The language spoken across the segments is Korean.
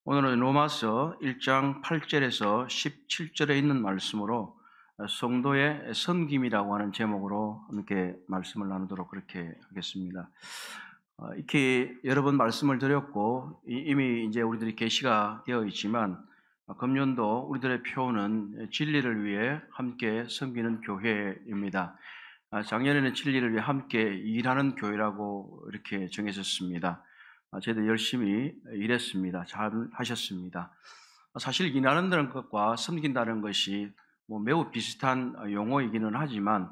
오늘은 로마서 1장 8절에서 17절에 있는 말씀으로 성도의 섬김이라고 하는 제목으로 함께 말씀을 나누도록 그렇게 하겠습니다. 이렇게 여러 번 말씀을 드렸고 이미 이제 우리들이 계시가 되어 있지만 금년도 우리들의 표어는 진리를 위해 함께 섬기는 교회입니다. 작년에는 진리를 위해 함께 일하는 교회라고 이렇게 정해졌습니다. 저희도 열심히 일했습니다. 잘 하셨습니다. 사실 일하는 것과 섬긴다는 것이 매우 비슷한 용어이기는 하지만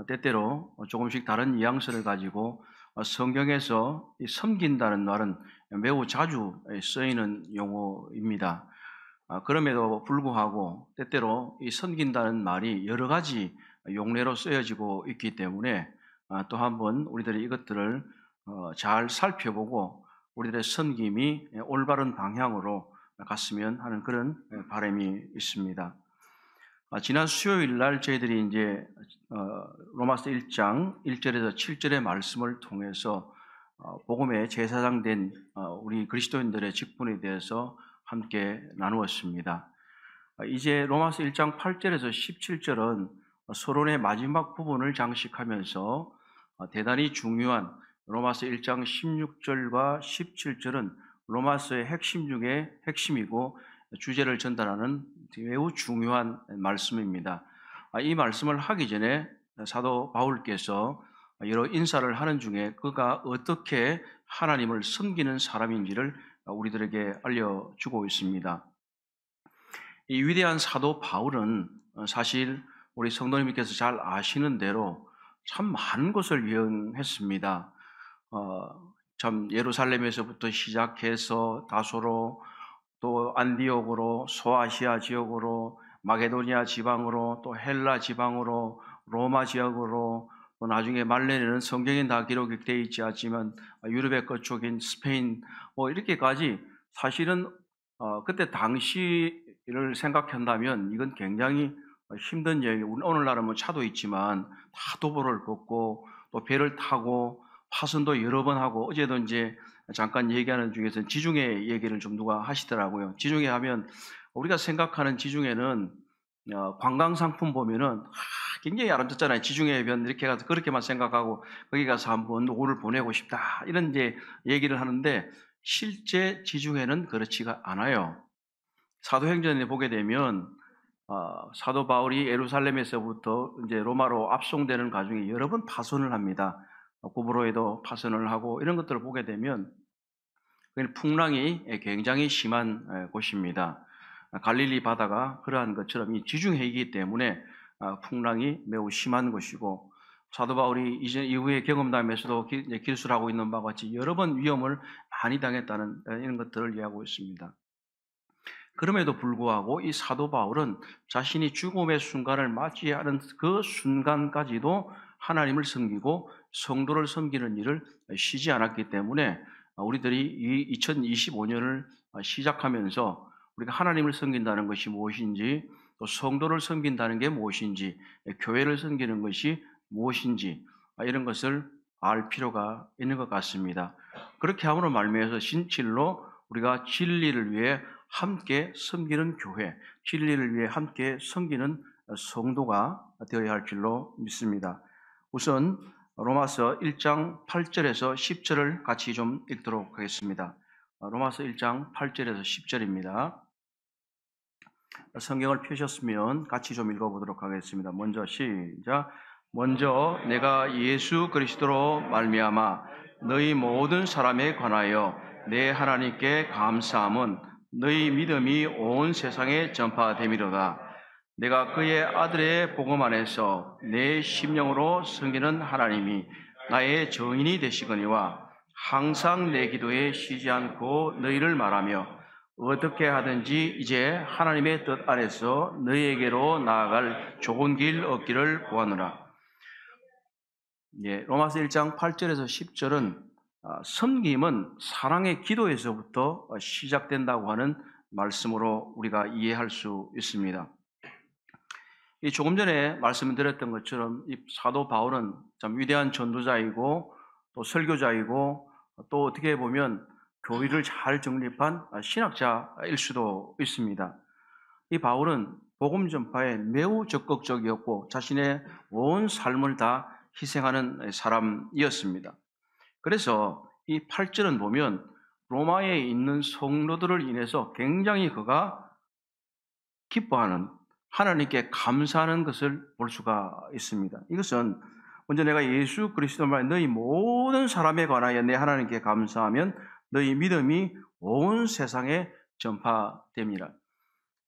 때때로 조금씩 다른 뉘앙스를 가지고 성경에서 이 섬긴다는 말은 매우 자주 쓰이는 용어입니다. 그럼에도 불구하고 때때로 이 섬긴다는 말이 여러 가지 용례로 쓰여지고 있기 때문에 또 한번 우리들이 이것들을 잘 살펴보고 우리들의 섬김이 올바른 방향으로 갔으면 하는 그런 바람이 있습니다. 지난 수요일 날 저희들이 이제 로마서 1장 1절에서 7절의 말씀을 통해서 복음의 제사장 된 우리 그리스도인들의 직분에 대해서 함께 나누었습니다. 이제 로마서 1장 8절에서 17절은 서론의 마지막 부분을 장식하면서 대단히 중요한 로마서 1장 16절과 17절은 로마서의 핵심 중에 핵심이고 주제를 전달하는 매우 중요한 말씀입니다. 이 말씀을 하기 전에 사도 바울께서 여러 인사를 하는 중에 그가 어떻게 하나님을 섬기는 사람인지를 우리들에게 알려주고 있습니다. 이 위대한 사도 바울은 사실 우리 성도님께서 잘 아시는 대로 참 많은 것을 예언했습니다. 참 예루살렘에서부터 시작해서 다소로 또 안디옥으로 소아시아 지역으로 마게도니아 지방으로 또 헬라 지방으로 로마 지역으로 또 나중에 말레는 성경에 다 기록이 되어 있지 않지만 유럽의 끝쪽인 스페인 이렇게까지 사실은 그때 당시를 생각한다면 이건 굉장히 힘든 여행. 오늘날은 차도 있지만 다 도보를 걷고 또 배를 타고 파선도 여러 번 하고 어제도 이제 잠깐 얘기하는 중에서 지중해 얘기를 좀 누가 하시더라고요. 지중해 하면 우리가 생각하는 지중해는 관광 상품 보면은 굉장히 아름답잖아요. 지중해 해변 이렇게 가서 그렇게만 생각하고 거기 가서 한번 오늘 보내고 싶다 이런 이제 얘기를 하는데 실제 지중해는 그렇지가 않아요. 사도행전에 보게 되면 사도 바울이 예루살렘에서부터 이제 로마로 압송되는 과정에 여러 번 파선을 합니다. 구브로에도 파선을 하고 이런 것들을 보게 되면 풍랑이 굉장히 심한 곳입니다. 갈릴리 바다가 그러한 것처럼 이 지중해이기 때문에 풍랑이 매우 심한 곳이고 사도 바울이 이후에 경험담에서도 길술하고 있는 바와 같이 여러 번 위험을 많이 당했다는 이런 것들을 이야기하고 있습니다. 그럼에도 불구하고 이 사도 바울은 자신이 죽음의 순간을 맞이하는 그 순간까지도 하나님을 섬기고 성도를 섬기는 일을 쉬지 않았기 때문에 우리들이 이 2025년을 시작하면서 우리가 하나님을 섬긴다는 것이 무엇인지 또 성도를 섬긴다는 게 무엇인지 교회를 섬기는 것이 무엇인지 이런 것을 알 필요가 있는 것 같습니다. 그렇게 함으로 말미암아서 진실로 우리가 진리를 위해 함께 섬기는 교회, 진리를 위해 함께 섬기는 성도가 되어야 할 줄로 믿습니다. 우선 로마서 1장 8절에서 10절을 같이 좀 읽도록 하겠습니다. 로마서 1장 8절에서 10절입니다. 성경을 펴셨으면 같이 좀 읽어보도록 하겠습니다. 먼저 시작. 먼저 내가 예수 그리스도로 말미암아 너희 모든 사람에 관하여 내 하나님께 감사함은 너희 믿음이 온 세상에 전파됨이로다. 내가 그의 아들의 복음 안에서 내 심령으로 섬기는 하나님이 나의 정인이 되시거니와 항상 내 기도에 쉬지 않고 너희를 말하며 어떻게 하든지 이제 하나님의 뜻 안에서 너희에게로 나아갈 좋은 길 얻기를 구하노라. 로마서 1장 8절에서 10절은 섬김은 사랑의 기도에서부터 시작된다고 하는 말씀으로 우리가 이해할 수 있습니다. 조금 전에 말씀드렸던 것처럼 이 사도 바울은 참 위대한 전도자이고 또 설교자이고 또 어떻게 보면 교리를 잘 정립한 신학자일 수도 있습니다. 이 바울은 복음 전파에 매우 적극적이었고 자신의 온 삶을 다 희생하는 사람이었습니다. 그래서 이 8절은 보면 로마에 있는 성도들을 인해서 굉장히 그가 기뻐하는, 하나님께 감사하는 것을 볼 수가 있습니다. 이것은 먼저 내가 예수 그리스도 말 너희 모든 사람에 관하여 내 하나님께 감사하면 너희 믿음이 온 세상에 전파됩니다.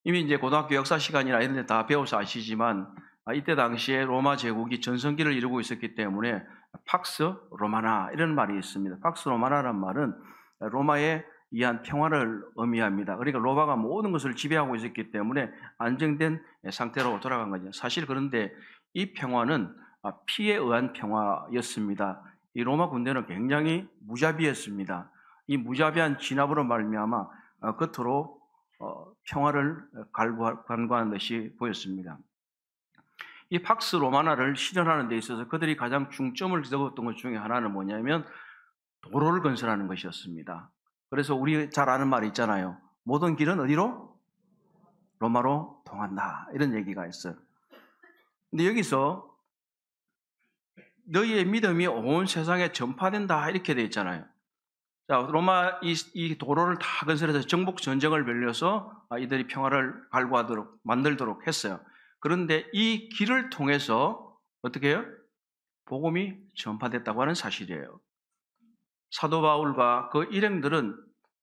이미 이제 고등학교 역사 시간이나 이런 데 다 배워서 아시지만 이때 당시에 로마 제국이 전성기를 이루고 있었기 때문에 팍스 로마나 이런 말이 있습니다. 팍스 로마나라는 말은 로마의 의한 평화를 의미합니다. 그러니까 로마가 모든 것을 지배하고 있었기 때문에 안정된 상태로 돌아간 거죠. 사실 그런데 이 평화는 피에 의한 평화였습니다. 이 로마 군대는 굉장히 무자비했습니다. 이 무자비한 진압으로 말미암아 겉으로 평화를 간구하는 듯이 보였습니다. 이 팍스 로마나를 실현하는 데 있어서 그들이 가장 중점을 두었던 것 중에 하나는 뭐냐면 도로를 건설하는 것이었습니다. 그래서 우리 잘 아는 말이 있잖아요. 모든 길은 어디로? 로마로 통한다. 이런 얘기가 있어요. 근데 여기서 너희의 믿음이 온 세상에 전파된다 이렇게 돼 있잖아요. 자, 로마 이 도로를 다 건설해서 정복 전쟁을 벌려서 이들이 평화를 갈구하도록 만들도록 했어요. 그런데 이 길을 통해서 어떻게 해요? 복음이 전파됐다고 하는 사실이에요. 사도 바울과 그 일행들은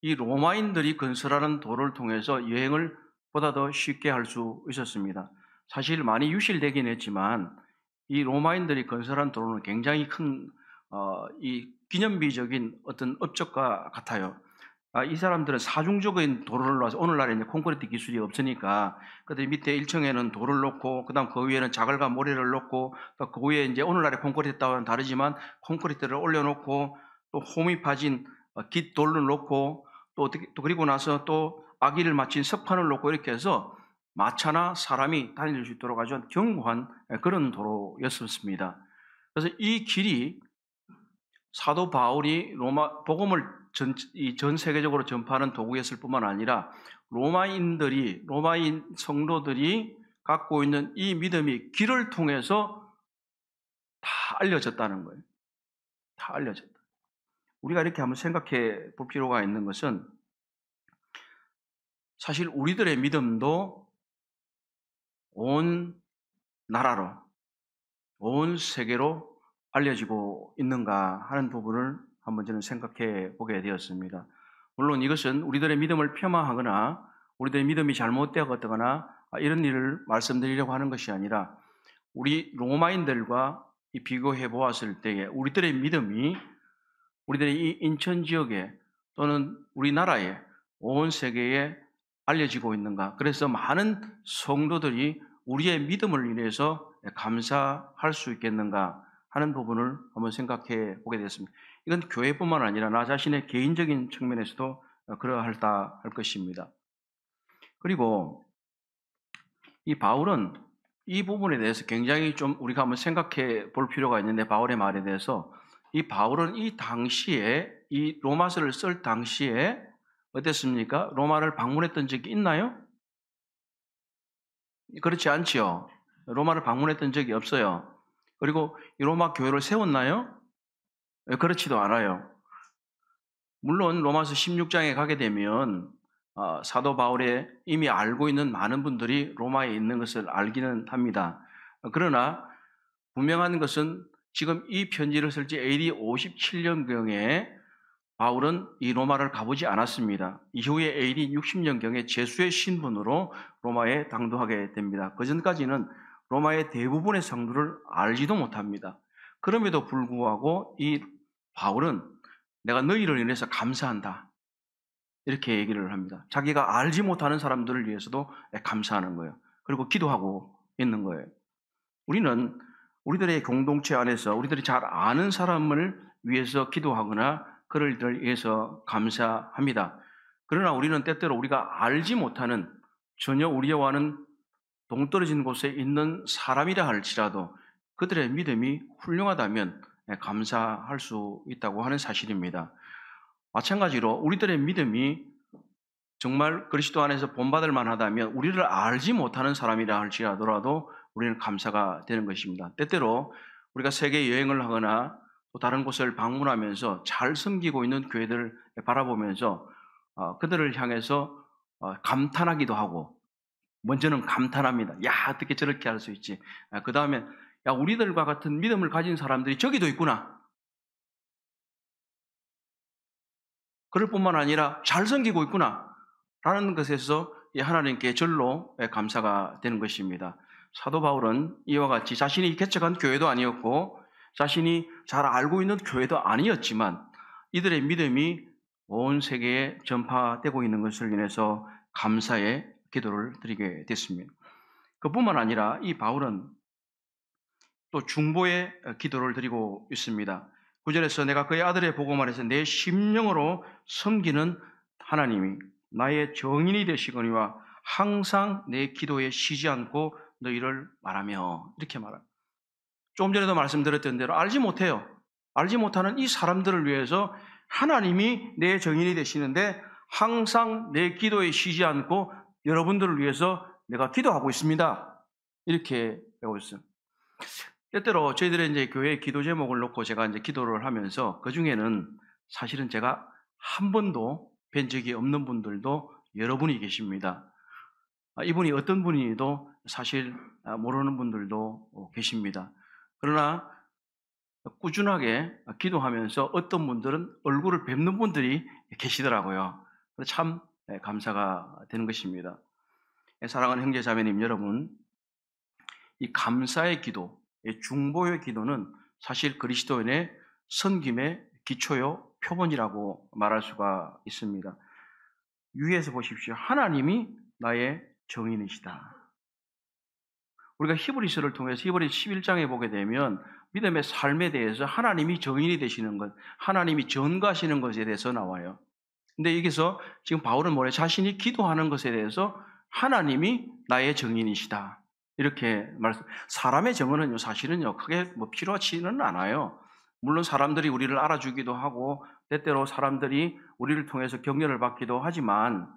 이 로마인들이 건설하는 도로를 통해서 여행을 보다 더 쉽게 할 수 있었습니다. 사실 많이 유실되긴 했지만 이 로마인들이 건설한 도로는 굉장히 큰 이 기념비적인 어떤 업적과 같아요. 이 사람들은 사중적인 도로를 놔서 오늘날에 이제 콘크리트 기술이 없으니까 그들 밑에 1층에는 돌을 놓고 그다음 그 위에는 자갈과 모래를 놓고 또 그 위에 이제 오늘날의 콘크리트와는 다르지만 콘크리트를 올려놓고 또 홈이 파진 깃돌을 놓고 또 그리고 나서 또 아기를 맞춘 석판을 놓고 이렇게 해서 마차나 사람이 다닐 수 있도록 아주 견고한 그런 도로였습니다. 그래서 이 길이 사도 바울이 로마 복음을 전 세계적으로 전파하는 도구였을 뿐만 아니라 로마인 성도들이 갖고 있는 이 믿음이 길을 통해서 다 알려졌다는 거예요. 다 알려졌다. 우리가 이렇게 한번 생각해 볼 필요가 있는 것은 사실 우리들의 믿음도 온 나라로, 온 세계로 알려지고 있는가 하는 부분을 한번 저는 생각해 보게 되었습니다. 물론 이것은 우리들의 믿음을 폄하하거나 우리들의 믿음이 잘못되었거나 이런 일을 말씀드리려고 하는 것이 아니라 우리 로마인들과 비교해 보았을 때에 우리들의 믿음이 우리들의 이 인천 지역에 또는 우리나라에 온 세계에 알려지고 있는가. 그래서 많은 성도들이 우리의 믿음을 인해서 감사할 수 있겠는가 하는 부분을 한번 생각해 보게 됐습니다. 이건 교회뿐만 아니라 나 자신의 개인적인 측면에서도 그러하다 할 것입니다. 그리고 이 바울은 이 부분에 대해서 굉장히 좀 우리가 한번 생각해 볼 필요가 있는데 바울의 말에 대해서 이 바울은 이 당시에 이 로마서를 쓸 당시에 어땠습니까? 로마를 방문했던 적이 있나요? 그렇지 않지요. 로마를 방문했던 적이 없어요. 그리고 이 로마 교회를 세웠나요? 그렇지도 않아요. 물론 로마서 16장에 가게 되면 사도 바울의 이미 알고 있는 많은 분들이 로마에 있는 것을 알기는 합니다. 그러나 분명한 것은 지금 이 편지를 쓸지 AD 57년경에 바울은 이 로마를 가보지 않았습니다. 이후에 AD 60년경에 제수의 신분으로 로마에 당도하게 됩니다. 그 전까지는 로마의 대부분의 성도를 알지도 못합니다. 그럼에도 불구하고 이 바울은 내가 너희를 인해서 감사한다. 이렇게 얘기를 합니다. 자기가 알지 못하는 사람들을 위해서도 감사하는 거예요. 그리고 기도하고 있는 거예요. 우리는 우리들의 공동체 안에서 우리들이 잘 아는 사람을 위해서 기도하거나 그를 위해서 감사합니다. 그러나 우리는 때때로 우리가 알지 못하는 전혀 우리와는 동떨어진 곳에 있는 사람이라 할지라도 그들의 믿음이 훌륭하다면 감사할 수 있다고 하는 사실입니다. 마찬가지로 우리들의 믿음이 정말 그리스도 안에서 본받을 만하다면 우리를 알지 못하는 사람이라 할지라도 우리는 감사가 되는 것입니다. 때때로 우리가 세계 여행을 하거나 또 다른 곳을 방문하면서 잘 섬기고 있는 교회들을 바라보면서 그들을 향해서 감탄하기도 하고, 먼저는 감탄합니다. 야, 어떻게 저렇게 할 수 있지? 그 다음에 야, 우리들과 같은 믿음을 가진 사람들이 저기도 있구나. 그럴 뿐만 아니라 잘 섬기고 있구나 라는 것에서 하나님께 절로 감사가 되는 것입니다. 사도 바울은 이와 같이 자신이 개척한 교회도 아니었고 자신이 잘 알고 있는 교회도 아니었지만 이들의 믿음이 온 세계에 전파되고 있는 것을 인해서 감사의 기도를 드리게 됐습니다. 그뿐만 아니라 이 바울은 또 중보의 기도를 드리고 있습니다. 9절에서 내가 그의 아들의 복음 안에서 내 심령으로 섬기는 하나님이 나의 정인이 되시거니와 항상 내 기도에 쉬지 않고 너희를 말하며, 이렇게 말합니다. 조금 전에도 말씀드렸던 대로 알지 못해요. 알지 못하는 이 사람들을 위해서 하나님이 내 정인이 되시는데 항상 내 기도에 쉬지 않고 여러분들을 위해서 내가 기도하고 있습니다. 이렇게 배우고 있어요. 때때로 저희들의 이제 교회 기도 제목을 놓고 제가 이제 기도를 하면서 그 중에는 사실은 제가 한 번도 뵌 적이 없는 분들도 여러분이 계십니다. 이분이 어떤 분이도 사실 모르는 분들도 계십니다. 그러나 꾸준하게 기도하면서 어떤 분들은 얼굴을 뵙는 분들이 계시더라고요. 참 감사가 되는 것입니다. 사랑하는 형제 자매님 여러분, 이 감사의 기도, 중보의 기도는 사실 그리스도인의 섬김의 기초요 표본이라고 말할 수가 있습니다. 위에서 보십시오. 하나님이 나의 정인이시다. 우리가 히브리서를 통해서 히브리 11장에 보게 되면 믿음의 삶에 대해서 하나님이 정인이 되시는 것, 하나님이 전가하시는 것에 대해서 나와요. 근데 여기서 지금 바울은 뭐래? 자신이 기도하는 것에 대해서 하나님이 나의 정인이시다. 이렇게 말씀. 사람의 정언은요, 사실은요, 크게 필요하지는 않아요. 물론 사람들이 우리를 알아주기도 하고, 때때로 사람들이 우리를 통해서 격려를 받기도 하지만,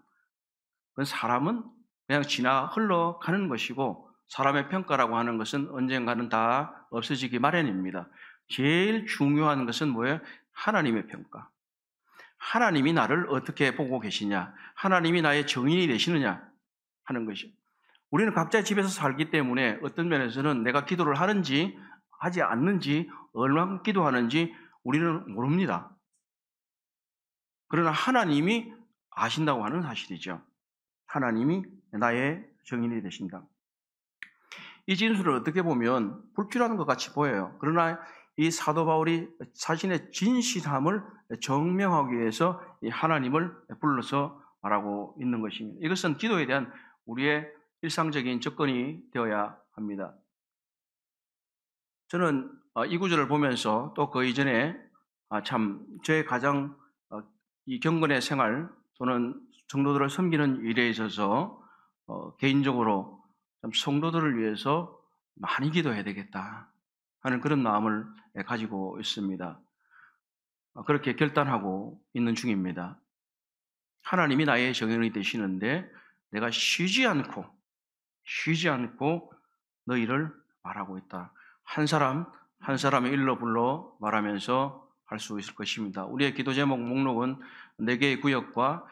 그건 사람은 그냥 지나 흘러가는 것이고, 사람의 평가라고 하는 것은 언젠가는 다 없어지기 마련입니다. 제일 중요한 것은 뭐예요? 하나님의 평가. 하나님이 나를 어떻게 보고 계시냐? 하나님이 나의 정인이 되시느냐? 하는 것이죠. 우리는 각자 집에서 살기 때문에 어떤 면에서는 내가 기도를 하는지 하지 않는지 얼마나 기도하는지 우리는 모릅니다. 그러나 하나님이 아신다고 하는 사실이죠. 하나님이 나의 정인이 되신다. 이 진술을 어떻게 보면 불필요한 것 같이 보여요. 그러나 이 사도 바울이 자신의 진실함을 증명하기 위해서 이 하나님을 불러서 말하고 있는 것입니다. 이것은 기도에 대한 우리의 일상적인 접근이 되어야 합니다. 저는 이 구절을 보면서 또 그 이전에 참 저의 가장 이 경건의 생활 또는 성도들을 섬기는 일에 있어서 개인적으로 참 성도들을 위해서 많이 기도해야 되겠다 하는 그런 마음을 가지고 있습니다. 그렇게 결단하고 있는 중입니다. 하나님이 나의 정인이 되시는데 내가 쉬지 않고 너희를 말하고 있다. 한 사람의 일러 불러 말하면서 할 수 있을 것입니다. 우리의 기도 제목 목록은 4개의 구역과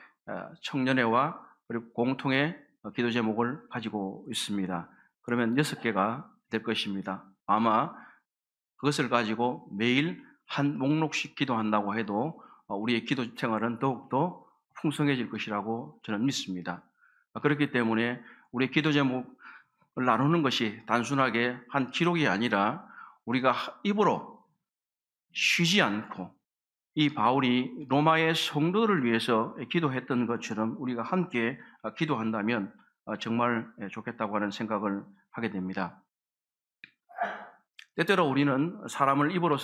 청년회와 그리고 공통의 기도 제목을 가지고 있습니다. 그러면 6개가 될 것입니다. 아마 그것을 가지고 매일 한 목록씩 기도한다고 해도 우리의 기도 생활은 더욱더 풍성해질 것이라고 저는 믿습니다. 그렇기 때문에 우리의 기도 제목을 나누는 것이 단순하게 한 기록이 아니라 우리가 입으로 쉬지 않고 이 바울이 로마의 성도를 위해서 기도했던 것처럼 우리가 함께 기도한다면 정말 좋겠다고 하는 생각을 하게 됩니다. 때때로 우리는 사람을 입으로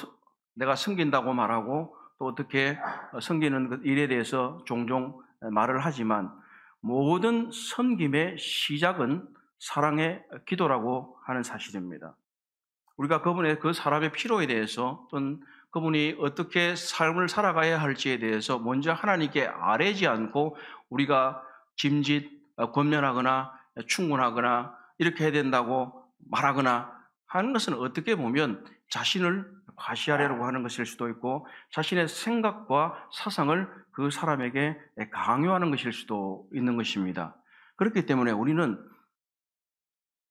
내가 섬긴다고 말하고 또 어떻게 섬기는 일에 대해서 종종 말을 하지만 모든 섬김의 시작은 사랑의 기도라고 하는 사실입니다. 우리가 그 사람의 필요에 대해서 또는 그분이 어떻게 삶을 살아가야 할지에 대해서 먼저 하나님께 아뢰지 않고 우리가 짐짓 권면하거나 충고하거나 이렇게 해야 된다고 말하거나 하는 것은 어떻게 보면 자신을 과시하려고 하는 것일 수도 있고 자신의 생각과 사상을 그 사람에게 강요하는 것일 수도 있는 것입니다. 그렇기 때문에 우리는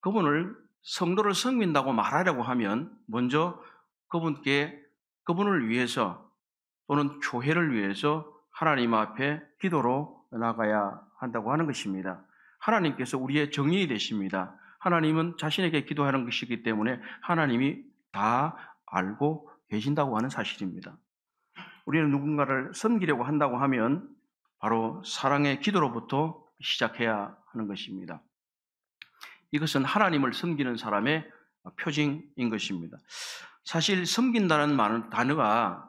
그분을 성도를 섬긴다고 말하려고 하면 먼저 그분을 위해서 또는 교회를 위해서 하나님 앞에 기도로 나가야 한다고 하는 것입니다. 하나님께서 우리의 정인이 되십니다. 하나님은 자신에게 기도하는 것이기 때문에 하나님이 다 알고 계신다고 하는 사실입니다. 우리는 누군가를 섬기려고 한다고 하면 바로 사랑의 기도로부터 시작해야 하는 것입니다. 이것은 하나님을 섬기는 사람의 표징인 것입니다. 사실 섬긴다는 단어가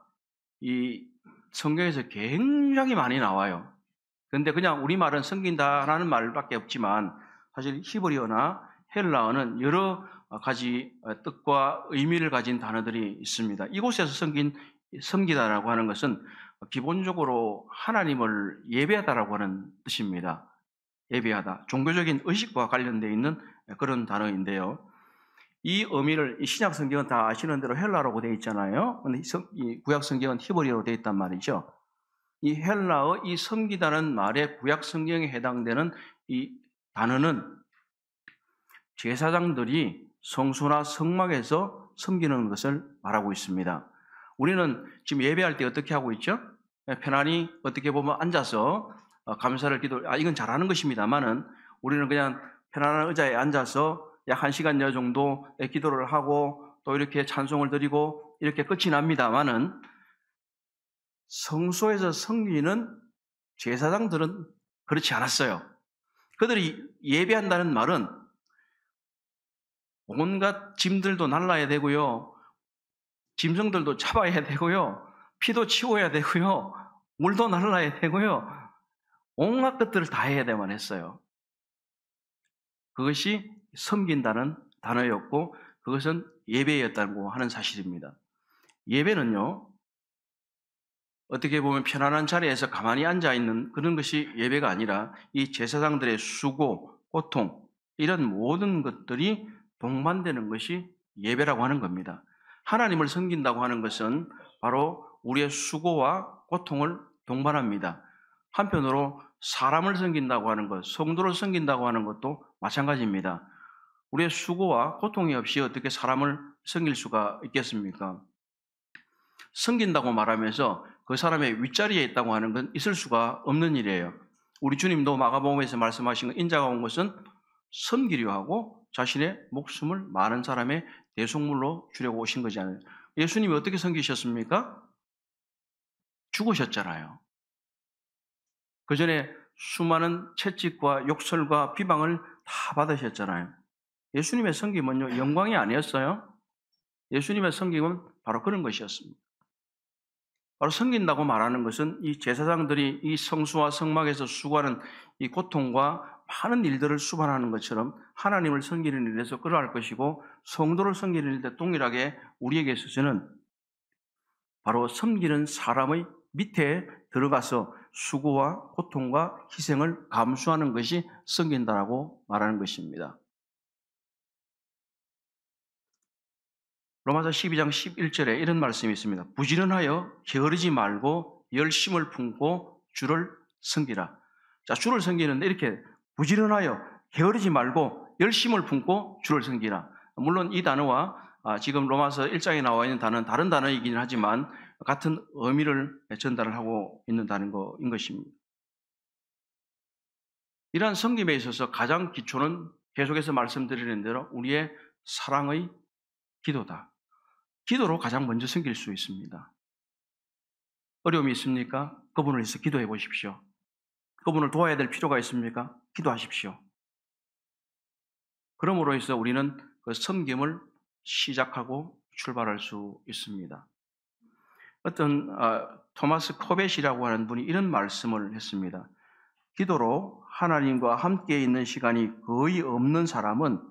이 성경에서 굉장히 많이 나와요. 그런데 그냥 우리말은 섬긴다라는 말밖에 없지만 사실 히브리어나 헬라어는 여러 가지 뜻과 의미를 가진 단어들이 있습니다. 이곳에서 섬기다라고 하는 것은 기본적으로 하나님을 예배하다라고 하는 뜻입니다. 예배하다. 종교적인 의식과 관련되어 있는 그런 단어인데요. 이 의미를 신약 성경은 다 아시는 대로 헬라어로 되어 있잖아요. 근데 이 구약 성경은 히브리어로 되어 있단 말이죠. 이 헬라어 이 섬기다는 말에 구약 성경에 해당되는 이 단어는 제사장들이 성소나 성막에서 섬기는 것을 말하고 있습니다. 우리는 지금 예배할 때 어떻게 하고 있죠? 편안히 어떻게 보면 앉아서 감사를 이건 잘하는 것입니다만은 우리는 그냥 편안한 의자에 앉아서 약 1시간여 정도 기도를 하고 또 이렇게 찬송을 드리고 이렇게 끝이 납니다만은 성소에서 섬기는 제사장들은 그렇지 않았어요. 그들이 예배한다는 말은 온갖 짐들도 날라야 되고요. 짐승들도 잡아야 되고요. 피도 치워야 되고요. 물도 날라야 되고요. 온갖 것들을 다 해야 되만 했어요. 그것이 섬긴다는 단어였고 그것은 예배였다고 하는 사실입니다. 예배는요. 어떻게 보면 편안한 자리에서 가만히 앉아있는 그런 것이 예배가 아니라 이 제사장들의 수고, 고통 이런 모든 것들이 동반되는 것이 예배라고 하는 겁니다. 하나님을 섬긴다고 하는 것은 바로 우리의 수고와 고통을 동반합니다. 한편으로 사람을 섬긴다고 하는 것, 성도를 섬긴다고 하는 것도 마찬가지입니다. 우리의 수고와 고통이 없이 어떻게 사람을 섬길 수가 있겠습니까? 섬긴다고 말하면서 그 사람의 윗자리에 있다고 하는 건 있을 수가 없는 일이에요. 우리 주님도 마가복음에서 말씀하신 것, 인자가 온 것은 섬기려 하고 자신의 목숨을 많은 사람의 대속물로 주려고 오신 거잖아요. 예수님이 어떻게 섬기셨습니까? 죽으셨잖아요. 그 전에 수많은 채찍과 욕설과 비방을 다 받으셨잖아요. 예수님의 섬김은요, 영광이 아니었어요. 예수님의 섬김은 바로 그런 것이었습니다. 바로 섬긴다고 말하는 것은 이 제사장들이 이 성수와 성막에서 수고하는 이 고통과 많은 일들을 수반하는 것처럼 하나님을 섬기는 일에서 그러할 것이고 성도를 섬기는 일에 동일하게 우리에게 있어서는 바로 섬기는 사람의 밑에 들어가서 수고와 고통과 희생을 감수하는 것이 섬긴다라고 말하는 것입니다. 로마서 12장 11절에 이런 말씀이 있습니다. 부지런하여 게으르지 말고 열심을 품고 주를 섬기라. 자, 주를 섬기는데 이렇게 부지런하여 게으르지 말고 열심을 품고 주를 섬기라. 물론 이 단어와 지금 로마서 1장에 나와 있는 단어는 다른 단어이긴 하지만 같은 의미를 전달을 하고 있는 단어인 것입니다. 이러한 섬김에 있어서 가장 기초는 계속해서 말씀드리는 대로 우리의 사랑의 기도다. 기도로 가장 먼저 섬길 수 있습니다. 어려움이 있습니까? 그분을 위해서 기도해 보십시오. 그분을 도와야 될 필요가 있습니까? 기도하십시오. 그러므로 해서 우리는 그 섬김을 시작하고 출발할 수 있습니다. 어떤 토마스 코벳이라고 하는 분이 이런 말씀을 했습니다. 기도로 하나님과 함께 있는 시간이 거의 없는 사람은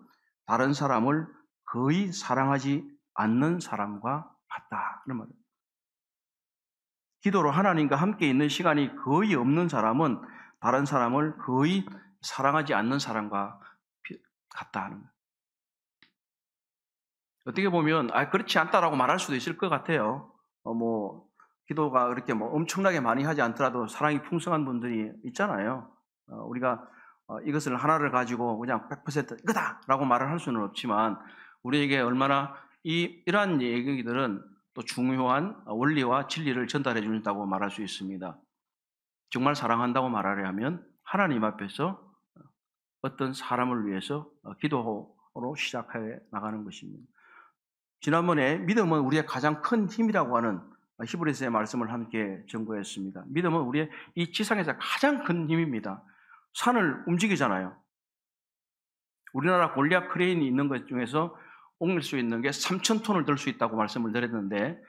다른 사람을 거의 사랑하지 않는 사람과 같다. 그런 말이에요. 기도로 하나님과 함께 있는 시간이 거의 없는 사람은 다른 사람을 거의 사랑하지 않는 사람과 같다 하는 거예요. 어떻게 보면 그렇지 않다라고 말할 수도 있을 것 같아요. 기도가 그렇게 엄청나게 많이 하지 않더라도 사랑이 풍성한 분들이 있잖아요. 우리가 이것을 하나를 가지고 그냥 100% 이거다라고 말을 할 수는 없지만 우리에게 얼마나 이러한 얘기들은 또 중요한 원리와 진리를 전달해 준다고 말할 수 있습니다. 정말 사랑한다고 말하려면 하나님 앞에서 어떤 사람을 위해서 기도로 시작해 나가는 것입니다. 지난번에 믿음은 우리의 가장 큰 힘이라고 하는 히브리서의 말씀을 함께 전거했습니다. 믿음은 우리의 이 지상에서 가장 큰 힘입니다. 산을 움직이잖아요. 우리나라 골리앗 크레인이 있는 것 중에서 옮길 수 있는 게 3,000톤을 들 수 있다고 말씀을 드렸는데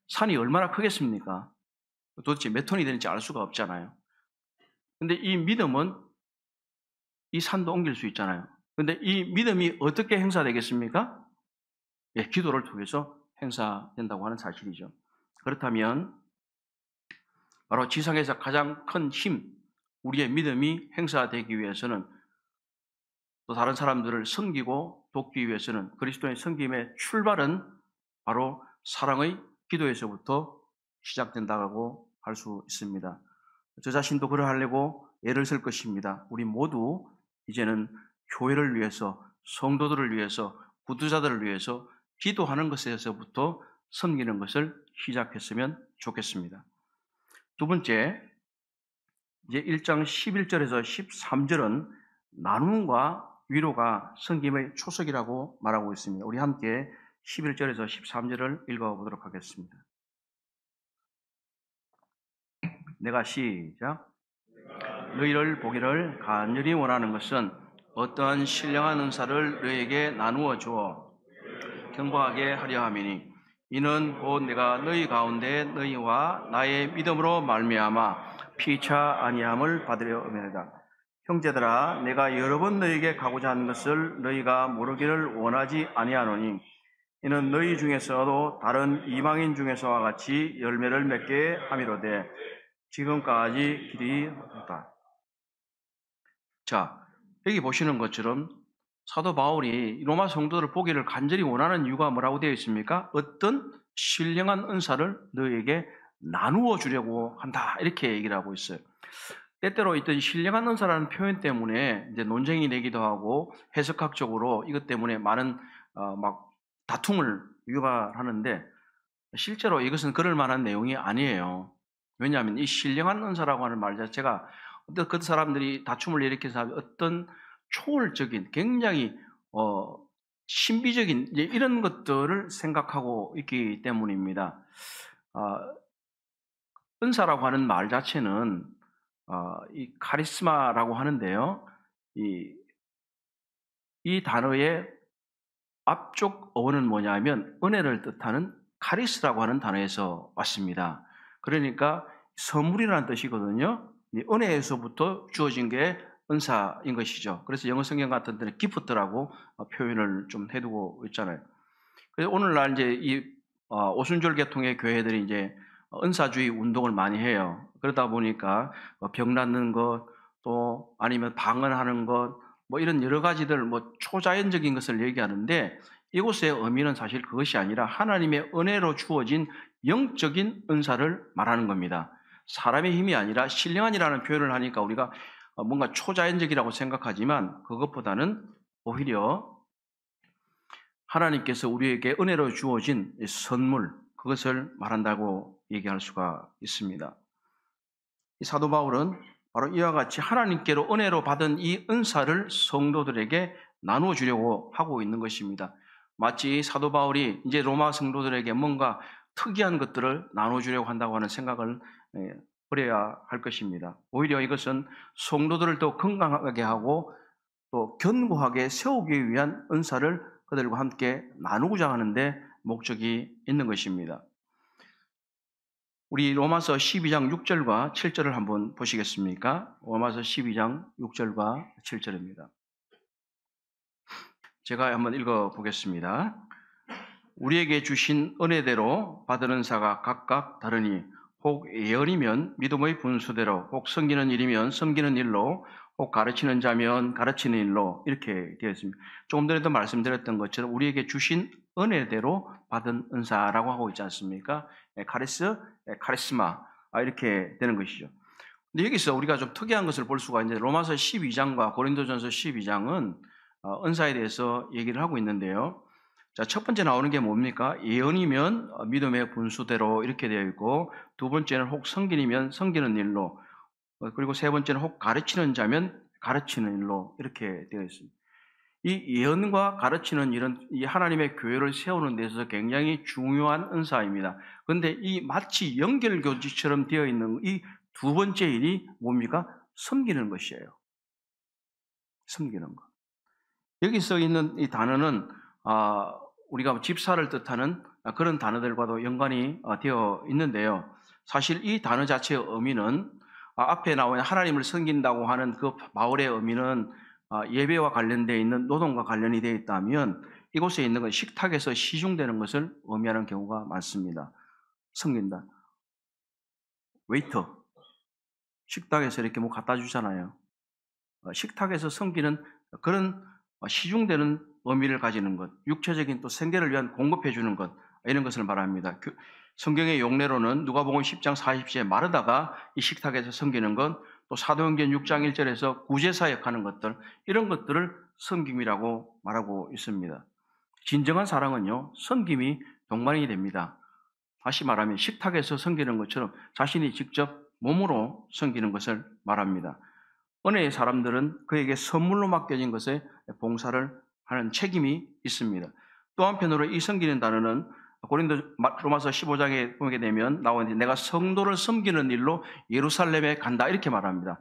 산이 얼마나 크겠습니까? 도대체 몇 톤이 되는지 알 수가 없잖아요. 근데 이 믿음은 이 산도 옮길 수 있잖아요. 근데 이 믿음이 어떻게 행사되겠습니까? 기도를 통해서 행사된다고 하는 사실이죠. 그렇다면 바로 지상에서 가장 큰 힘, 우리의 믿음이 행사되기 위해서는 또 다른 사람들을 섬기고 돕기 위해서는 그리스도의 섬김의 출발은 바로 사랑의 기도에서부터 시작된다고 할 수 있습니다. 저 자신도 그러하려고 애를 쓸 것입니다. 우리 모두 이제는 교회를 위해서, 성도들을 위해서, 구두자들을 위해서 기도하는 것에서부터 섬기는 것을 시작했으면 좋겠습니다. 두 번째, 이제 1장 11절에서 13절은 나눔과 위로가 섬김의 초석이라고 말하고 있습니다. 우리 함께 11절에서 13절을 읽어보도록 하겠습니다. 내가 시작. 너희를 보기를 간절히 원하는 것은 어떠한 신령한 은사를 너희에게 나누어 주어 경고하게 하려 함이니 이는 곧 내가 너희 가운데 너희와 나의 믿음으로 말미암아 피차 아니함을 받으려 함이니라. 형제들아, 내가 여러 번 너희에게 가고자 하는 것을 너희가 모르기를 원하지 아니하노니 이는 너희 중에서도 다른 이방인 중에서와 같이 열매를 맺게 함이로되 지금까지 길이 없다. 자, 여기 보시는 것처럼 사도 바울이 로마 성도들 보기를 간절히 원하는 이유가 뭐라고 되어 있습니까? 어떤 신령한 은사를 너희에게 나누어 주려고 한다. 이렇게 얘기를 하고 있어요. 때때로 있던 신령한 은사라는 표현 때문에 이제 논쟁이 되기도 하고 해석학적으로 이것 때문에 많은 다툼을 유발하는데 실제로 이것은 그럴 만한 내용이 아니에요. 왜냐하면 이 신령한 은사라고 하는 말 자체가 그 사람들이 다툼을 일으켜서 어떤 초월적인 굉장히 신비적인 이런 것들을 생각하고 있기 때문입니다. 은사라고 하는 말 자체는 이 카리스마라고 하는데요. 이 단어의 앞쪽 어원은 뭐냐면 은혜를 뜻하는 카리스라고 하는 단어에서 왔습니다. 그러니까 선물이라는 뜻이거든요. 은혜에서부터 주어진 게 은사인 것이죠. 그래서 영어 성경 같은 데는 기프트라고 표현을 좀 해두고 있잖아요. 그래서 오늘날 이제 이 오순절 계통의 교회들이 이제 은사주의 운동을 많이 해요. 그러다 보니까 병 낫는 것, 또 아니면 방언하는 것, 이런 여러 가지들 초자연적인 것을 얘기하는데 이곳의 의미는 사실 그것이 아니라 하나님의 은혜로 주어진 영적인 은사를 말하는 겁니다. 사람의 힘이 아니라 신령한이라는 표현을 하니까 우리가 뭔가 초자연적이라고 생각하지만 그것보다는 오히려 하나님께서 우리에게 은혜로 주어진 선물, 그것을 말한다고 얘기할 수가 있습니다. 이 사도 바울은 바로 이와 같이 하나님께로 은혜로 받은 이 은사를 성도들에게 나누어 주려고 하고 있는 것입니다. 마치 사도 바울이 이제 로마 성도들에게 뭔가 특이한 것들을 나누어 주려고 한다고 하는 생각을 버려야 할 것입니다. 오히려 이것은 성도들을 더 건강하게 하고 또 견고하게 세우기 위한 은사를 그들과 함께 나누고자 하는데 목적이 있는 것입니다. 우리 로마서 12장 6절과 7절을 한번 보시겠습니까? 로마서 12장 6절과 7절입니다. 제가 한번 읽어보겠습니다. 우리에게 주신 은혜대로 받은 은사가 각각 다르니 혹 예언이면 믿음의 분수대로, 혹 섬기는 일이면 섬기는 일로, 혹 가르치는 자면 가르치는 일로 이렇게 되어 있습니다. 조금 전에도 말씀드렸던 것처럼 우리에게 주신 은혜대로 받은 은사라고 하고 있지 않습니까? 카리스, 카리스마 이렇게 되는 것이죠. 근데 여기서 우리가 좀 특이한 것을 볼 수가 있는데 로마서 12장과 고린도전서 12장은 은사에 대해서 얘기를 하고 있는데요. 자, 첫 번째 나오는 게 뭡니까? 예언이면 믿음의 분수대로 이렇게 되어 있고, 두 번째는 혹 성gin이면 성기는 일로, 그리고 세 번째는 혹 가르치는 자면 가르치는 일로 이렇게 되어 있습니다. 이 예언과 가르치는 일은 이 하나님의 교회를 세우는 데 있어서 굉장히 중요한 은사입니다. 그런데 이 마치 연결교지처럼 되어 있는 이 두 번째 일이 뭡니까? 섬기는 것이에요. 섬기는 것. 여기 써 있는 이 단어는 우리가 집사를 뜻하는 그런 단어들과도 연관이 되어 있는데요. 사실 이 단어 자체의 의미는 앞에 나온 하나님을 섬긴다고 하는 그 바울의 의미는 예배와 관련되어 있는 노동과 관련이 되어 있다면 이곳에 있는 건 식탁에서 시중되는 것을 의미하는 경우가 많습니다. 섬긴다. 웨이터. 식탁에서 이렇게 뭐 갖다 주잖아요. 식탁에서 섬기는 그런 시중되는 의미를 가지는 것, 육체적인 또 생계를 위한 공급해 주는 것, 이런 것을 말합니다. 성경의 용례로는 누가복음 10장 40절에 마르다가 이 식탁에서 섬기는 것, 또 사도행전 6장 1절에서 구제사역하는 것들, 이런 것들을 섬김이라고 말하고 있습니다. 진정한 사랑은요, 섬김이 동반이 됩니다. 다시 말하면 식탁에서 섬기는 것처럼 자신이 직접 몸으로 섬기는 것을 말합니다. 은혜의 사람들은 그에게 선물로 맡겨진 것에 봉사를 하는 책임이 있습니다. 또 한편으로 이 섬기는 단어는 로마서 15장에 보게 되면 나오는데 내가 성도를 섬기는 일로 예루살렘에 간다 이렇게 말합니다.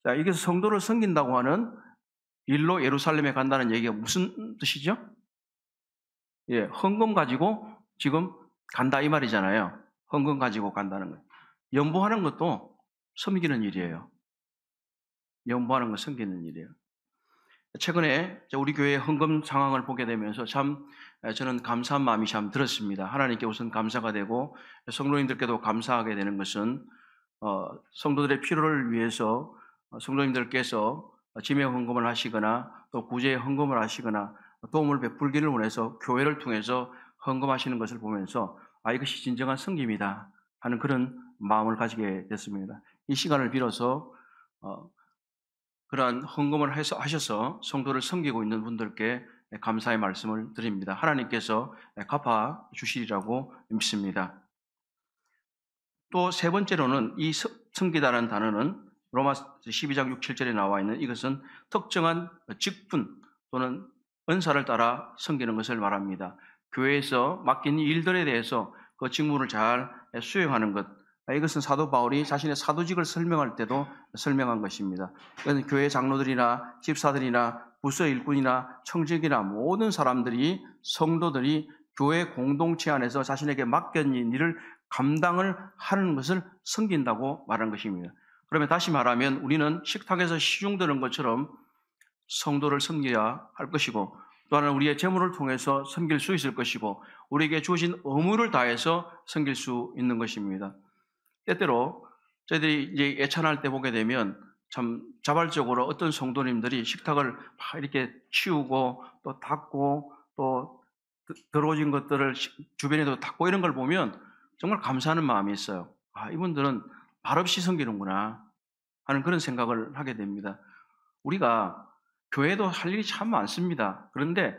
자, 이게 성도를 섬긴다고 하는 일로 예루살렘에 간다는 얘기가 무슨 뜻이죠? 예, 헌금 가지고 지금 간다 이 말이잖아요. 헌금 가지고 간다는 거예요. 연보하는 것도 섬기는 일이에요. 연보하는 건 섬기는 일이에요. 최근에 우리 교회의 헌금 상황을 보게 되면서 참 저는 감사한 마음이 참 들었습니다. 하나님께 우선 감사가 되고 성도님들께도 감사하게 되는 것은 성도들의 필요를 위해서 성도님들께서 지명 헌금을 하시거나 또 구제 헌금을 하시거나 도움을 베풀기를 원해서 교회를 통해서 헌금하시는 것을 보면서 이것이 진정한 섬김이다 하는 그런 마음을 가지게 됐습니다. 이 시간을 빌어서 그러한 헌금을 하셔서 성도를 섬기고 있는 분들께 감사의 말씀을 드립니다. 하나님께서 갚아 주시리라고 믿습니다. 또 세 번째로는 이 섬기다라는 단어는 로마서 12장 6, 7절에 나와 있는 이것은 특정한 직분 또는 은사를 따라 섬기는 것을 말합니다. 교회에서 맡긴 일들에 대해서 그 직무를 잘 수행하는 것, 이것은 사도 바울이 자신의 사도직을 설명할 때도 설명한 것입니다. 이것은 교회 장로들이나 집사들이나 부서 일꾼이나 청직이나 모든 사람들이 성도들이 교회 공동체 안에서 자신에게 맡겨진 일을 감당을 하는 것을 섬긴다고 말한 것입니다. 그러면 다시 말하면 우리는 식탁에서 시중드는 것처럼 성도를 섬겨야 할 것이고 또 하나는 우리의 재물을 통해서 섬길 수 있을 것이고 우리에게 주어진 의무를 다해서 섬길 수 있는 것입니다. 때때로 저희들이 이제 예찬할 때 보게 되면 참 자발적으로 어떤 성도님들이 식탁을 막 이렇게 치우고 또 닦고 또 더러워진 것들을 주변에도 닦고 이런 걸 보면 정말 감사하는 마음이 있어요. 이분들은 말없이 섬기는구나 하는 그런 생각을 하게 됩니다. 우리가 교회도 할 일이 참 많습니다. 그런데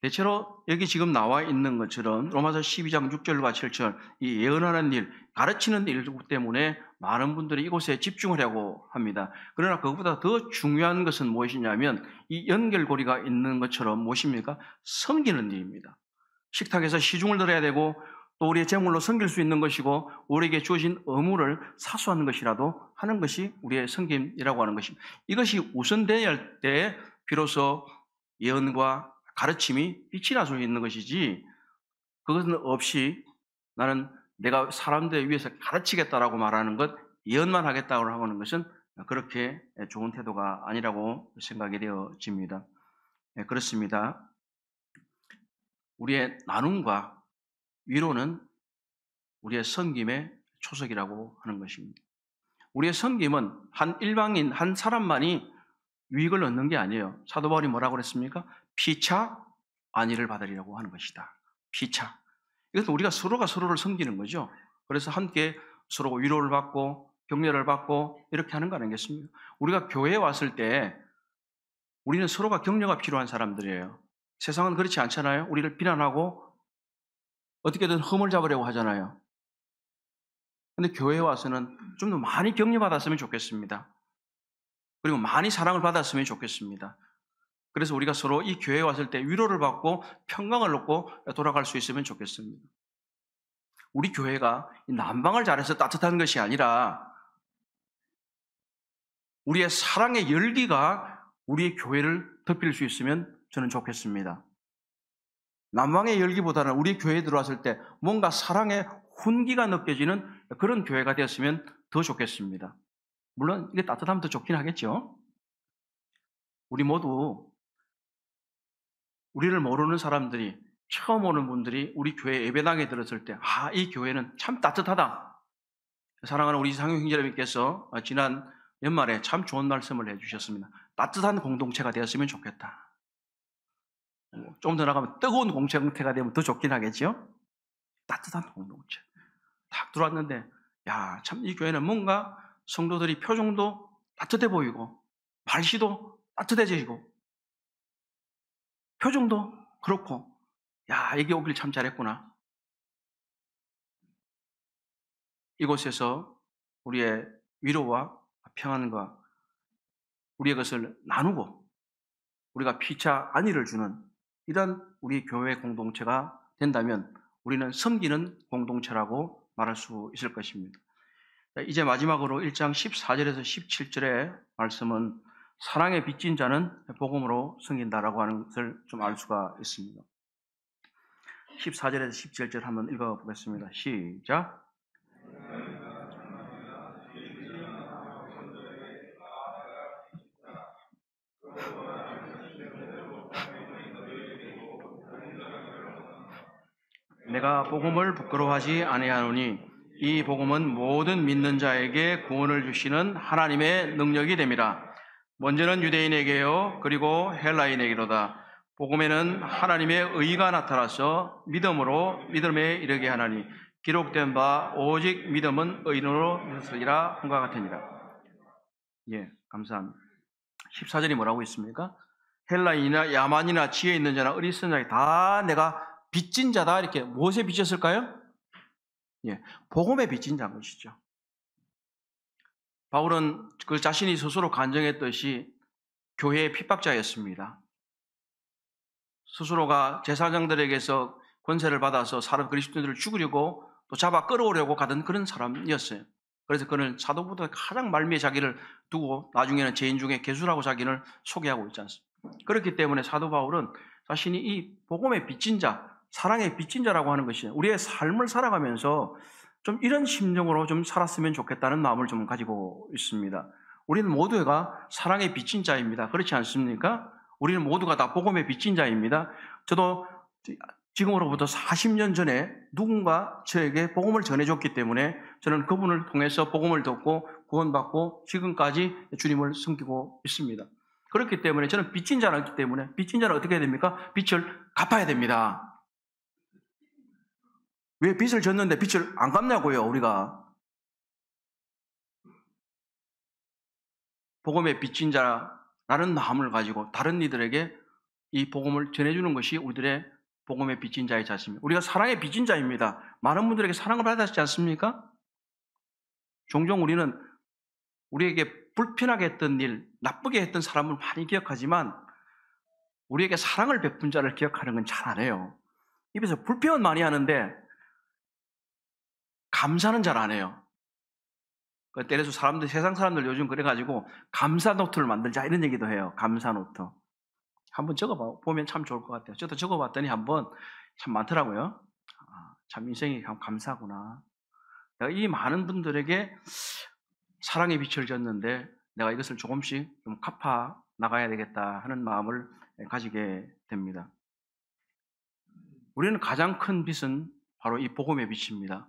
대체로 여기 지금 나와 있는 것처럼 로마서 12장 6절과 7절 이 예언하는 일, 가르치는 일 때문에 많은 분들이 이곳에 집중을 하려고 합니다. 그러나 그것보다 더 중요한 것은 무엇이냐면 이 연결고리가 있는 것처럼 무엇입니까? 섬기는 일입니다. 식탁에서 시중을 들어야 되고 또 우리의 재물로 섬길 수 있는 것이고 우리에게 주어진 의무를 사수하는 것이라도 하는 것이 우리의 섬김이라고 하는 것입니다. 이것이 우선되어야 할 때 비로소 예언과 가르침이 빛이 날 수 있는 것이지 그것은 없이 나는 내가 사람들 위해서 가르치겠다라고 말하는 것, 예언만 하겠다고 하는 것은 그렇게 좋은 태도가 아니라고 생각이 되어집니다. 그렇습니다. 우리의 나눔과 위로는 우리의 섬김의 초석이라고 하는 것입니다. 우리의 섬김은 한 일방인, 한 사람만이 유익을 얻는 게 아니에요. 사도 바울이 뭐라고 그랬습니까? 피차 안위를 받으리라고 하는 것이다. 피차. 이것은 우리가 서로가 서로를 섬기는 거죠. 그래서 함께 서로 위로를 받고 격려를 받고 이렇게 하는 거 아니겠습니까? 우리가 교회에 왔을 때 우리는 서로가 격려가 필요한 사람들이에요. 세상은 그렇지 않잖아요. 우리를 비난하고 어떻게든 흠을 잡으려고 하잖아요. 근데 교회에 와서는 좀 더 많이 격려받았으면 좋겠습니다. 그리고 많이 사랑을 받았으면 좋겠습니다. 그래서 우리가 서로 이 교회에 왔을 때 위로를 받고 평강을 얻고 돌아갈 수 있으면 좋겠습니다. 우리 교회가 난방을 잘해서 따뜻한 것이 아니라 우리의 사랑의 열기가 우리의 교회를 덮일 수 있으면 저는 좋겠습니다. 난방의 열기보다는 우리 교회에 들어왔을 때 뭔가 사랑의 훈기가 느껴지는 그런 교회가 되었으면 더 좋겠습니다. 물론 이게 따뜻하면 더 좋긴 하겠죠. 우리 모두 우리를 모르는 사람들이 처음 오는 분들이 우리 교회 예배당에 들었을 때 이 교회는 참 따뜻하다. 사랑하는 우리 이상용 형제님께서 지난 연말에 참 좋은 말씀을 해주셨습니다. 따뜻한 공동체가 되었으면 좋겠다. 좀 더 나가면 뜨거운 공동체가 되면 더 좋긴 하겠죠. 따뜻한 공동체. 딱 들어왔는데 참 이 교회는 뭔가 성도들이 표정도 따뜻해 보이고 말씨도 따뜻해지고 표정도 그렇고 여기 오길 참 잘했구나. 이곳에서 우리의 위로와 평안과 우리의 것을 나누고 우리가 피차 안위를 주는 이런 우리 교회 공동체가 된다면 우리는 섬기는 공동체라고 말할 수 있을 것입니다. 이제 마지막으로 1장 14절에서 17절의 말씀은 사랑에 빚진 자는 복음으로 섬긴다라고 하는 것을 좀 알 수가 있습니다. 14절에서 17절 한번 읽어보겠습니다. 시작. 내가 복음을 부끄러워하지 아니하노니 이 복음은 모든 믿는 자에게 구원을 주시는 하나님의 능력이 됨이라. 먼저는 유대인에게요 그리고 헬라인에게로다. 복음에는 하나님의 의가 나타나서 믿음으로 믿음에 이르게 하나니 기록된 바 오직 믿음은 의인으로 믿었으리라 한과 같으니라. 감사합니다. 14절이 뭐라고 있습니까? 헬라인이나 야만이나 지혜 있는 자나 어리석은 자에게 다 내가 빚진 자다. 이렇게 무엇에 빚졌을까요? 복음에 빚진 자인 것이죠. 바울은 그 자신이 스스로 간증했듯이 교회의 핍박자였습니다. 스스로가 제사장들에게서 권세를 받아서 사람 그리스도인들을 죽이려고 또 잡아 끌어오려고 가던 그런 사람이었어요. 그래서 그는 사도보다 가장 말미에 자기를 두고 나중에는 죄인 중에 괴수라고 자기를 소개하고 있지 않습니까? 그렇기 때문에 사도 바울은 자신이 이 복음의 빚진 자, 사랑의 빚진 자라고 하는 것이 우리의 삶을 살아가면서 좀 이런 심정으로 좀 살았으면 좋겠다는 마음을 좀 가지고 있습니다. 우리는 모두가 사랑의 빚진 자입니다. 그렇지 않습니까? 우리는 모두가 다 복음의 빚진 자입니다. 저도 지금으로부터 40년 전에 누군가 저에게 복음을 전해줬기 때문에 저는 그분을 통해서 복음을 듣고 구원받고 지금까지 주님을 섬기고 있습니다. 그렇기 때문에 저는 빚진 자라기 때문에 빚진 자는 어떻게 해야 됩니까? 빚을 갚아야 됩니다. 왜 빚을 졌는데 빚을 안 갚냐고요, 우리가. 복음의 빚진 자라는 마음을 가지고 다른 이들에게 이 복음을 전해주는 것이 우리들의 복음의 빚진 자의 자세입니다. 우리가 사랑의 빚진 자입니다. 많은 분들에게 사랑을 받았지 않습니까? 종종 우리는 우리에게 불편하게 했던 일, 나쁘게 했던 사람을 많이 기억하지만 우리에게 사랑을 베푼 자를 기억하는 건 잘 안 해요. 입에서 불평은 많이 하는데 감사는 잘 안 해요. 때려서 세상 사람들 요즘 그래가지고 감사 노트를 만들자 이런 얘기도 해요. 감사 노트. 한번 적어보면 참 좋을 것 같아요. 저도 적어봤더니 한번 참 많더라고요. 참 인생이 감사구나. 내가 이 많은 분들에게 사랑의 빛을 줬는데 내가 이것을 조금씩 좀 갚아 나가야 되겠다 하는 마음을 가지게 됩니다. 우리는 가장 큰 빛은 바로 이 복음의 빛입니다.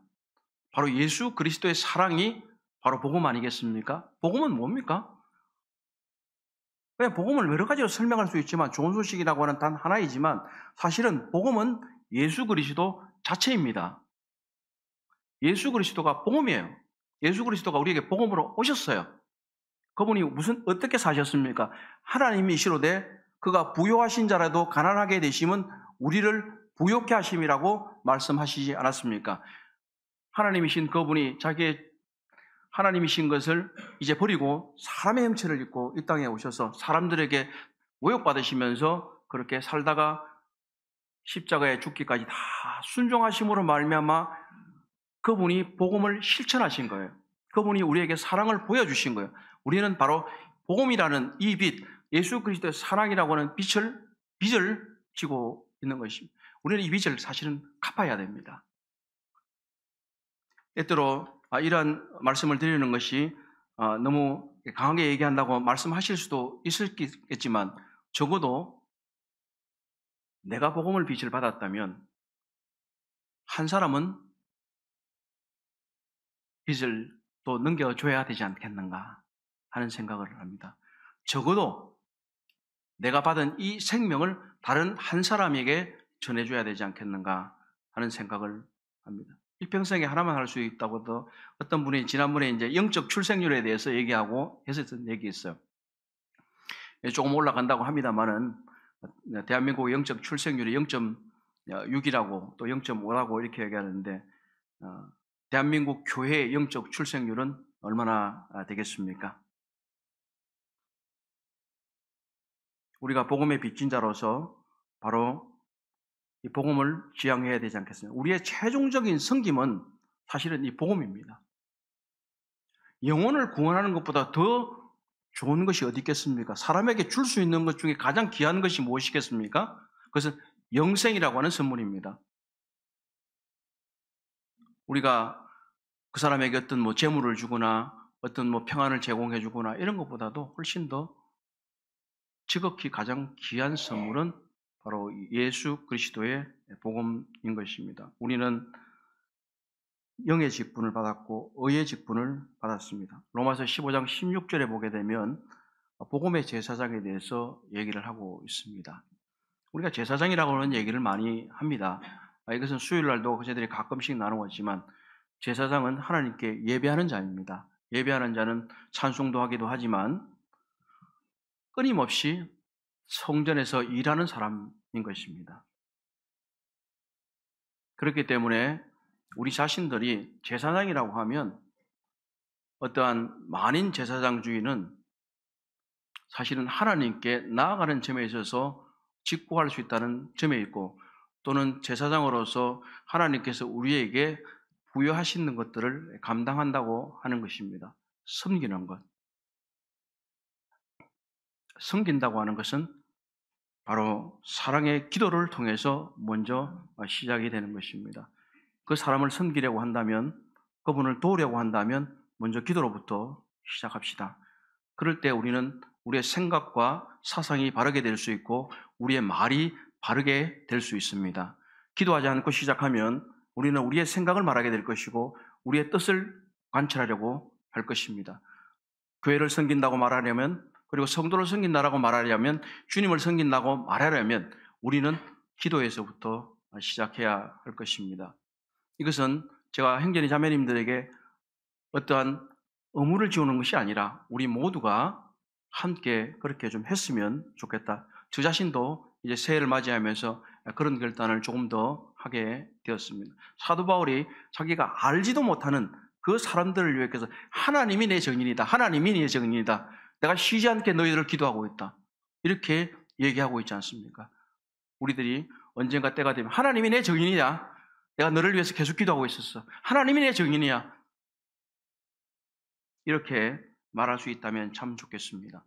바로 예수 그리스도의 사랑이 바로 복음 아니겠습니까? 복음은 뭡니까? 그냥 복음을 여러 가지로 설명할 수 있지만 좋은 소식이라고 하는 단 하나이지만 사실은 복음은 예수 그리스도 자체입니다. 예수 그리스도가 복음이에요. 예수 그리스도가 우리에게 복음으로 오셨어요. 그분이 어떻게 사셨습니까? 하나님이시로되 그가 부요하신 자라도 가난하게 되심은 우리를 부요케 하심이라고 말씀하시지 않았습니까? 하나님이신 그분이 자기의 하나님이신 것을 이제 버리고 사람의 형체를 입고 이 땅에 오셔서 사람들에게 모욕받으시면서 그렇게 살다가 십자가에 죽기까지 다 순종하심으로 말미암아 그분이 복음을 실천하신 거예요. 그분이 우리에게 사랑을 보여주신 거예요. 우리는 바로 복음이라는 이 빛, 예수 그리스도의 사랑이라고 하는 빚을 지고 있는 것입니다. 우리는 이 빚을 사실은 갚아야 됩니다. 때때로 이러한 말씀을 드리는 것이 너무 강하게 얘기한다고 말씀하실 수도 있겠지만 적어도 내가 복음을 빚을 받았다면 한 사람은 빚을 또 넘겨줘야 되지 않겠는가 하는 생각을 합니다. 적어도 내가 받은 이 생명을 다른 한 사람에게 전해줘야 되지 않겠는가 하는 생각을 합니다. 일평생에 하나만 할 수 있다고도 어떤 분이 지난번에 이제 영적 출생률에 대해서 얘기하고 했었던 얘기 있어요. 조금 올라간다고 합니다만은 대한민국 영적 출생률이 0.6이라고 또 0.5라고 이렇게 얘기하는데 대한민국 교회의 영적 출생률은 얼마나 되겠습니까? 우리가 복음의 빚진 자로서 바로 이 복음을 지향해야 되지 않겠습니까? 우리의 최종적인 섬김은 사실은 이 복음입니다. 영혼을 구원하는 것보다 더 좋은 것이 어디 있겠습니까? 사람에게 줄 수 있는 것 중에 가장 귀한 것이 무엇이겠습니까? 그것은 영생이라고 하는 선물입니다. 우리가 그 사람에게 어떤 재물을 주거나 어떤 평안을 제공해 주거나 이런 것보다도 훨씬 더 지극히 가장 귀한 선물은 바로 예수 그리스도의 복음인 것입니다. 우리는 영의 직분을 받았고 의의 직분을 받았습니다. 로마서 15장 16절에 보게 되면 복음의 제사장에 대해서 얘기를 하고 있습니다. 우리가 제사장이라고 하는 얘기를 많이 합니다. 이것은 수요일날도 저희들이 가끔씩 나누었지만 제사장은 하나님께 예배하는 자입니다. 예배하는 자는 찬송도 하기도 하지만 끊임없이 성전에서 일하는 사람인 것입니다. 그렇기 때문에 우리 자신들이 제사장이라고 하면 어떠한 만인 제사장주의는 사실은 하나님께 나아가는 점에 있어서 직구할 수 있다는 점에 있고 또는 제사장으로서 하나님께서 우리에게 부여하시는 것들을 감당한다고 하는 것입니다. 섬기는 것. 섬긴다고 하는 것은 바로 사랑의 기도를 통해서 먼저 시작이 되는 것입니다. 그 사람을 섬기려고 한다면, 그분을 도우려고 한다면 먼저 기도로부터 시작합시다. 그럴 때 우리는 우리의 생각과 사상이 바르게 될 수 있고 우리의 말이 바르게 될 수 있습니다. 기도하지 않고 시작하면 우리는 우리의 생각을 말하게 될 것이고 우리의 뜻을 관찰하려고 할 것입니다. 교회를 섬긴다고 말하려면 그리고 성도를 섬긴다라고 말하려면 주님을 섬긴다고 말하려면 우리는 기도에서부터 시작해야 할 것입니다. 이것은 제가 형제님 자매님들에게 어떠한 의무를 지우는 것이 아니라 우리 모두가 함께 그렇게 좀 했으면 좋겠다. 저 자신도 이제 새해를 맞이하면서 그런 결단을 조금 더 하게 되었습니다. 사도 바울이 자기가 알지도 못하는 그 사람들을 위해서 하나님이 내 증인이다. 하나님이 내 증인이다. 내가 쉬지 않게 너희들을 기도하고 있다. 이렇게 얘기하고 있지 않습니까? 우리들이 언젠가 때가 되면 하나님이 내 증인이야. 내가 너를 위해서 계속 기도하고 있었어. 하나님이 내 증인이야. 이렇게 말할 수 있다면 참 좋겠습니다.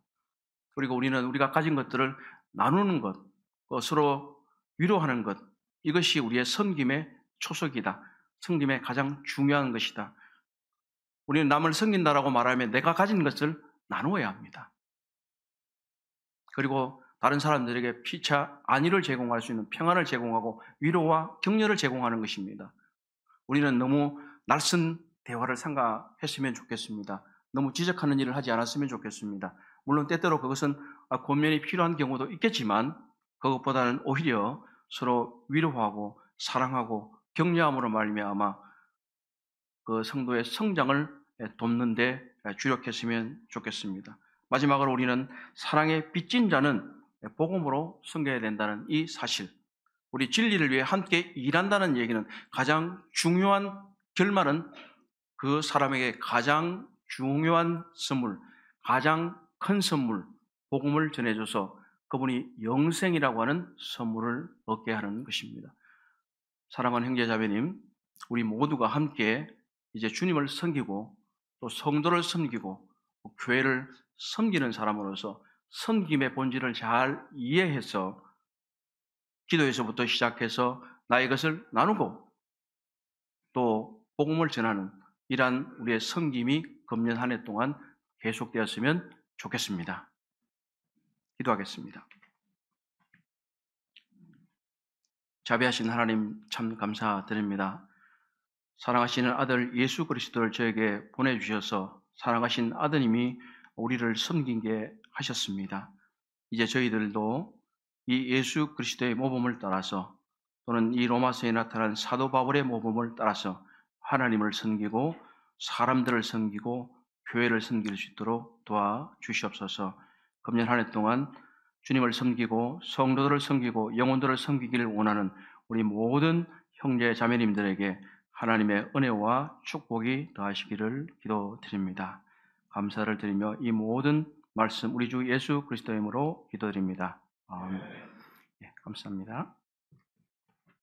그리고 우리는 우리가 가진 것들을 나누는 것, 서로 위로하는 것, 이것이 우리의 섬김의 초석이다. 섬김의 가장 중요한 것이다. 우리는 남을 섬긴다라고 말하면 내가 가진 것을 나누어야 합니다. 그리고 다른 사람들에게 피차 안위를 제공할 수 있는 평안을 제공하고 위로와 격려를 제공하는 것입니다. 우리는 너무 날선 대화를 생각했으면 좋겠습니다. 너무 지적하는 일을 하지 않았으면 좋겠습니다. 물론 때때로 그것은 권면이 필요한 경우도 있겠지만 그것보다는 오히려 서로 위로하고 사랑하고 격려함으로 말미암아 그 성도의 성장을 돕는 데 주력했으면 좋겠습니다. 마지막으로 우리는 사랑의 빚진 자는 복음으로 섬겨야 된다는 이 사실, 우리 진리를 위해 함께 일한다는 얘기는 가장 중요한 결말은 그 사람에게 가장 중요한 선물, 가장 큰 선물, 복음을 전해줘서 그분이 영생이라고 하는 선물을 얻게 하는 것입니다. 사랑하는 형제자매님, 우리 모두가 함께 이제 주님을 섬기고 또 성도를 섬기고 교회를 섬기는 사람으로서 섬김의 본질을 잘 이해해서 기도에서부터 시작해서 나의 것을 나누고 또 복음을 전하는 이러한 우리의 섬김이 금년 한 해 동안 계속되었으면 좋겠습니다. 기도하겠습니다. 자비하신 하나님 참 감사드립니다. 사랑하시는 아들 예수 그리스도를 저에게 보내주셔서 사랑하신 아드님이 우리를 섬기게 하셨습니다. 이제 저희들도 이 예수 그리스도의 모범을 따라서 또는 이 로마서에 나타난 사도 바울의 모범을 따라서 하나님을 섬기고 사람들을 섬기고 교회를 섬길 수 있도록 도와주시옵소서. 금년 한 해 동안 주님을 섬기고 성도들을 섬기고 영혼들을 섬기기를 원하는 우리 모든 형제 자매님들에게 하나님의 은혜와 축복이 더하시기를 기도드립니다. 감사를 드리며 이 모든 말씀 우리 주 예수 그리스도의 이름으로 기도드립니다. 아멘. 네, 감사합니다.